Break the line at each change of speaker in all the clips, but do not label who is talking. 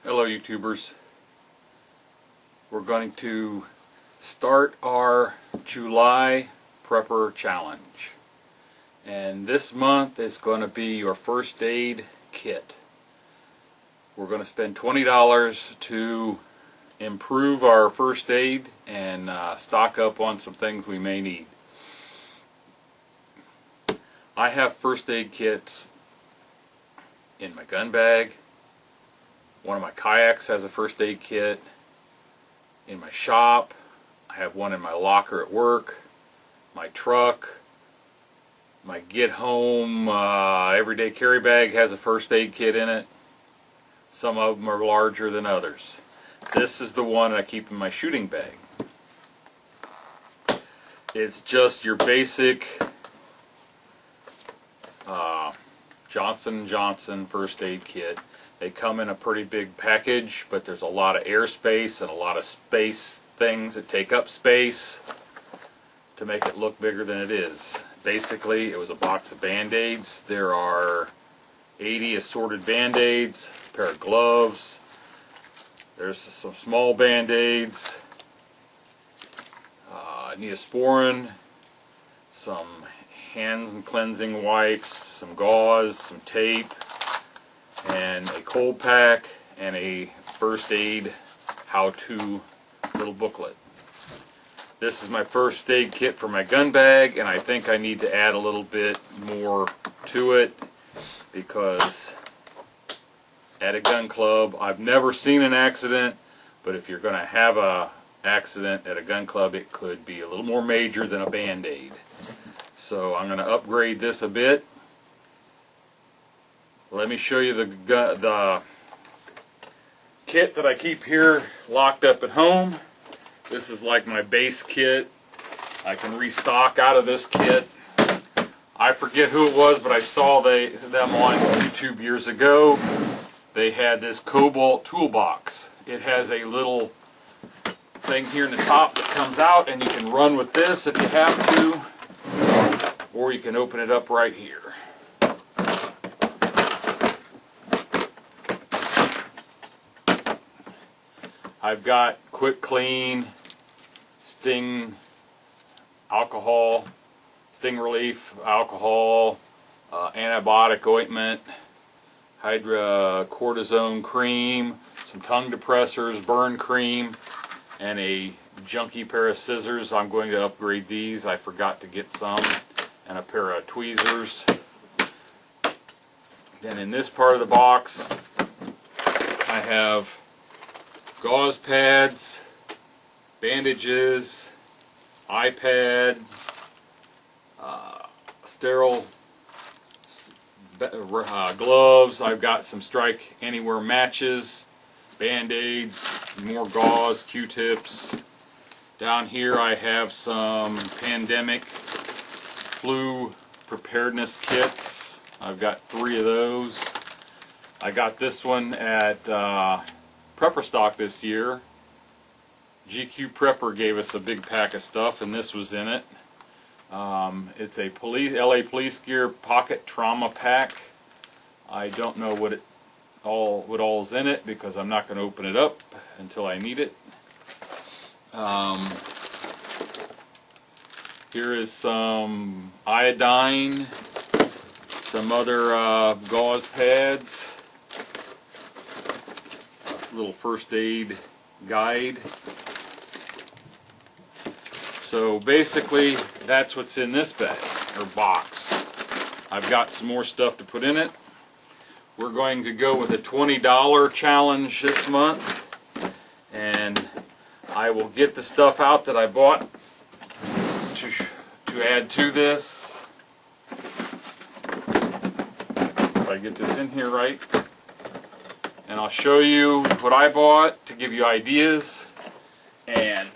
Hello YouTubers. We're going to start our July Prepper Challenge. And this month is going to be your first aid kit. We're going to spend $20 to improve our first aid and stock up on some things we may need. I have first aid kits in my gun bag. One of my kayaks has a first aid kit. In my shop, I have one in my locker at work. My truck, my get home everyday carry bag has a first aid kit in it. Some of them are larger than others. This is the one I keep in my shooting bag. It's just your basic Johnson & Johnson first aid kit. They come in a pretty big package, but there's a lot of airspace and a lot of space things that take up space to make it look bigger than it is. Basically, it was a box of Band-Aids. There are 80 assorted Band-Aids, a pair of gloves, there's some small Band-Aids, Neosporin, some hand cleansing wipes, some gauze, some tape, and a cold pack, and a first aid how-to little booklet. This is my first aid kit for my gun bag, and I think I need to add a little bit more to it because at a gun club, I've never seen an accident, but if you're going to have a accident at a gun club, it could be a little more major than a Band-Aid. So I'm going to upgrade this a bit. Let me show you the kit that I keep here locked up at home. This is like my base kit. I can restock out of this kit. I forget who it was, but I saw them on YouTube years ago. They had this Cobalt toolbox. It has a little thing here in the top that comes out, and you can run with this if you have to, or you can open it up right here. I've got Quick Clean, Sting alcohol, Sting Relief alcohol, antibiotic ointment, hydrocortisone cream, some tongue depressors, burn cream, and a junky pair of scissors. I'm going to upgrade these. I forgot to get some, and a pair of tweezers. Then in this part of the box, I have gauze pads, bandages, iPad, sterile gloves. I've got some Strike Anywhere matches, Band-Aids, more gauze, Q-tips. Down here I have some pandemic flu preparedness kits. I've got 3 of those. I got this one at Prepper Stock this year. GQ Prepper gave us a big pack of stuff, and this was in it. It's a LA Police Gear Pocket Trauma Pack. I don't know what all is in it because I'm not going to open it up until I need it. Here is some iodine, some other gauze pads, a little first aid guide. So basically, that's what's in this bag, or box. I've got some more stuff to put in it. We're going to go with a $20 challenge this month, and I will get the stuff out that I bought to add to this. If I get this in here right. And I'll show you what I bought to give you ideas. And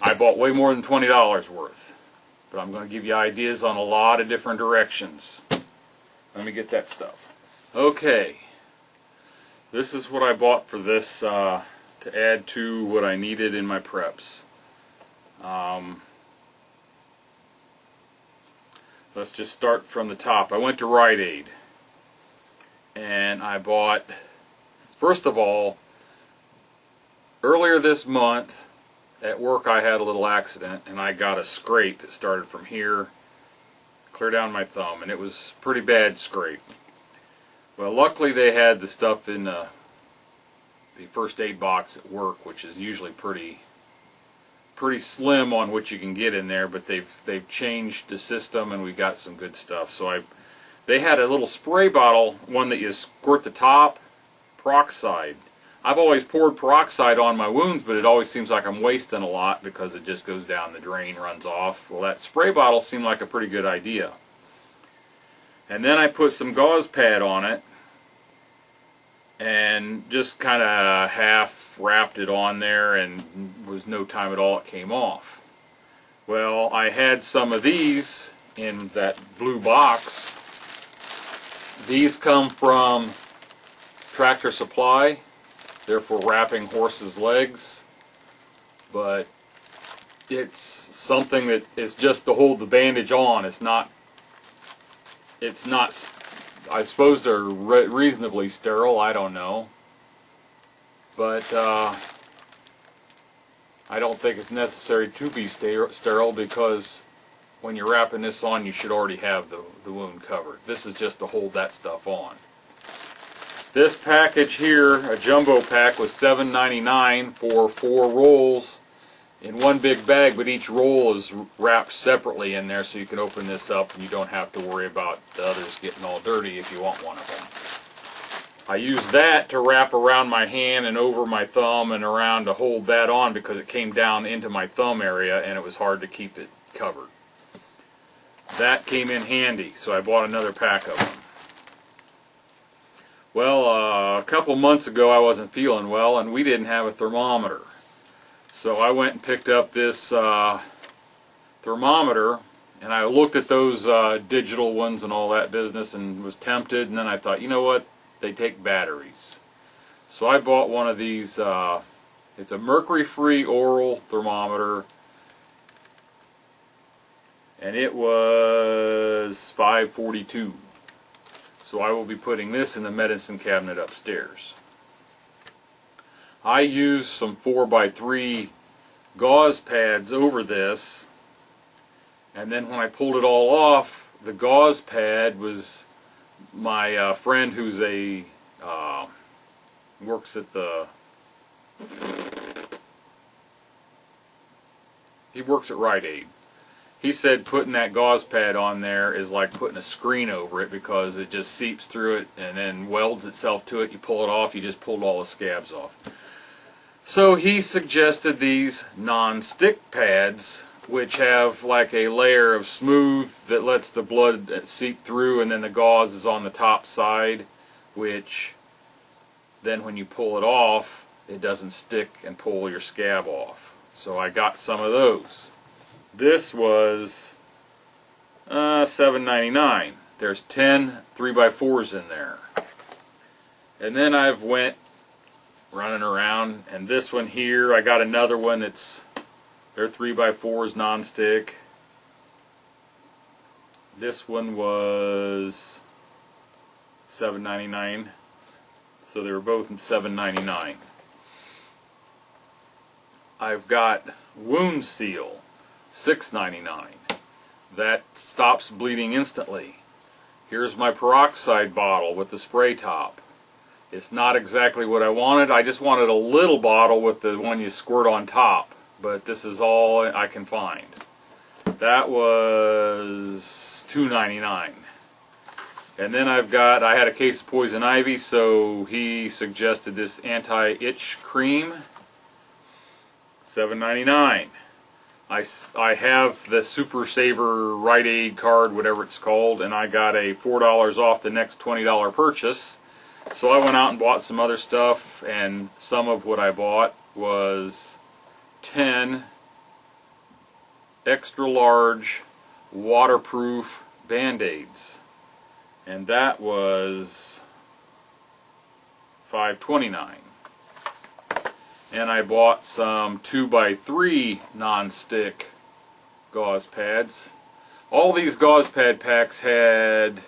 I bought way more than $20 worth, but I'm going to give you ideas on a lot of different directions. Let me get that stuff. Okay, this is what I bought for this to add to what I needed in my preps. Let's just start from the top. I went to Rite Aid. And I bought, first of all, earlier this month at work I had a little accident and I got a scrape. It started from here clear down my thumb, and it was a pretty bad scrape. Well, luckily they had the stuff in the first aid box at work, which is usually pretty slim on what you can get in there, but they've changed the system and we got some good stuff. So they had a little spray bottle, one that you squirt the top, peroxide. I've always poured peroxide on my wounds, but it always seems like I'm wasting a lot because it just goes down the drain, runs off. Well, that spray bottle seemed like a pretty good idea. And then I put some gauze pad on it and just kind of half wrapped it on there, and was no time at all it came off. Well, I had some of these in that blue box. These come from Tractor Supply. They're for wrapping horses' legs, but it's something that is just to hold the bandage on. It's not, I suppose they're reasonably sterile, I don't know. But I don't think it's necessary to be sterile, because when you're wrapping this on, you should already have the wound covered. This is just to hold that stuff on. This package here, a jumbo pack, was $7.99 for 4 rolls in one big bag, but each roll is wrapped separately in there, so you can open this up and you don't have to worry about the others getting all dirty if you want one of them. I used that to wrap around my hand and over my thumb and around to hold that on, because it came down into my thumb area and it was hard to keep it covered. That came in handy, so I bought another pack of them. Well, a couple months ago I wasn't feeling well and we didn't have a thermometer. So I went and picked up this thermometer, and I looked at those digital ones and all that business and was tempted, and then I thought, you know what, they take batteries. So I bought one of these. It's a mercury-free oral thermometer, and it was $5.42. So I will be putting this in the medicine cabinet upstairs. I used some 4x3 gauze pads over this, and then when I pulled it all off, the gauze pad was my friend who's works at he works at Rite Aid. He said putting that gauze pad on there is like putting a screen over it, because it just seeps through it and then welds itself to it. You pull it off, you just pulled all the scabs off. So he suggested these non-stick pads, which have like a layer of smooth that lets the blood seep through, and then the gauze is on the top side, which then when you pull it off, it doesn't stick and pull your scab off. So I got some of those. This was $7.99. There's 10 3x4s in there. And then I've went running around, and this one here, I got another one that's, they're 3x4s non-stick. This one was $7.99. So they were both $7.99. I've got Wound Seal, $6.99. That stops bleeding instantly. Here's my peroxide bottle with the spray top. It's not exactly what I wanted. I just wanted a little bottle with the one you squirt on top, but this is all I can find. That was $2.99. And then I had a case of Poison Ivy, so he suggested this anti-itch cream, $7.99. I have the Super Saver Rite Aid card, whatever it's called, and I got a $4 off the next $20 purchase. So I went out and bought some other stuff, and some of what I bought was 10 extra large waterproof Band-Aids, and that was $5.29. And I bought some 2x3 non-stick gauze pads. All these gauze pad packs had,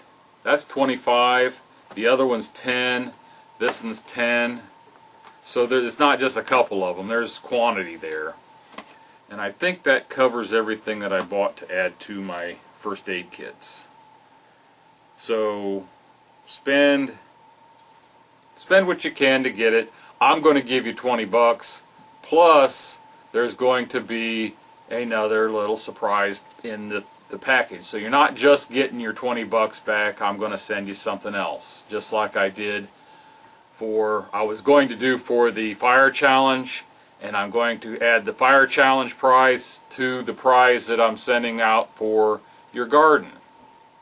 that's 25. The other one's 10. This one's 10. So it's not just a couple of them. There's quantity there. And I think that covers everything that I bought to add to my first aid kits. So spend what you can to get it. I'm going to give you 20 bucks. Plus, there's going to be another little surprise in the package. So you're not just getting your 20 bucks back. I'm going to send you something else. Just like I did I was going to do for the fire challenge. And I'm going to add the fire challenge prize to the prize that I'm sending out for your garden.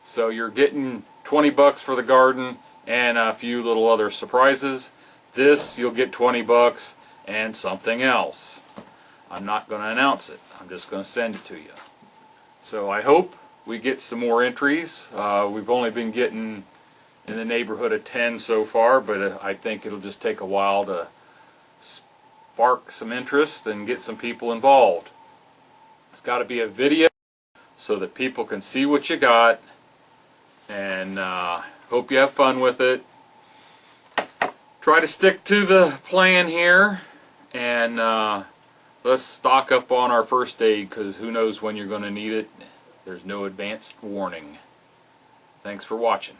So you're getting 20 bucks for the garden and a few little other surprises. This, you'll get 20 bucks and something else. I'm not going to announce it. I'm just going to send it to you. So I hope we get some more entries. We've only been getting in the neighborhood of 10 so far, but I think it'll just take a while to spark some interest and get some people involved. It's got to be a video so that people can see what you got, and hope you have fun with it. Try to stick to the plan here, and let's stock up on our first aid, because who knows when you're going to need it. There's no advanced warning. Thanks for watching.